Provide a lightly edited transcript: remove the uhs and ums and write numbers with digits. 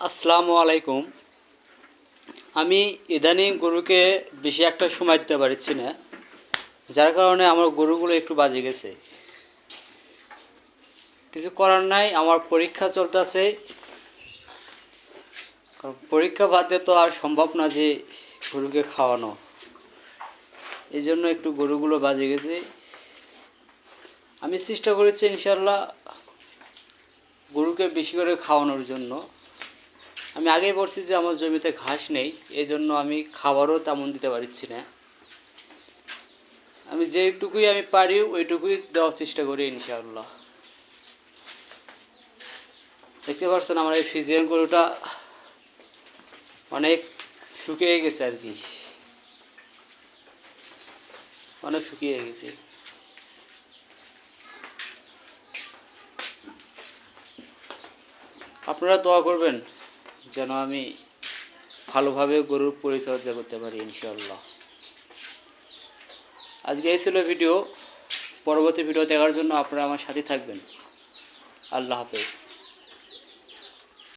আসসালামু আলাইকুম। আমি ইদানিং গরুকে বেশি একটা সময় দিতে পারছি না, যার কারণে আমার গরুগুলো একটু বাজে গেছে। কিছু করার নাই, আমার পরীক্ষা চলতেছে। পরীক্ষা বাদে তো আর সম্ভব না যে গরুকে খাওয়ানো। এই জন্য একটু গরুগুলো বাজে গেছে। আমি চেষ্টা করেছি ইনশাল্লাহ গরুকে বেশি করে খাওয়ানোর জন্য। আমি আগেই বলছি যে আমার জমিতে ঘাস নেই, এই জন্য আমি খাবারও তেমন দিতে পারছি না। আমি যেটুকুই আমি পারি ওইটুকুই দেওয়ার চেষ্টা করি ইনশাআল্লাহ। দেখতে পাচ্ছেন আমার এই ফিজিয়ান গরুটা অনেক শুকিয়ে গেছে আর কি, অনেক শুকিয়ে গেছে। আপনারা দোয়া করবেন যেন আমি ভালোভাবে গরুর পরিচর্যা করতে পারি ইনশাআল্লাহ। আজকে এই ছিল ভিডিও। পরবর্তী ভিডিও দেখার জন্য আপনারা আমার সাথে থাকবেন। আল্লাহ হাফেজ।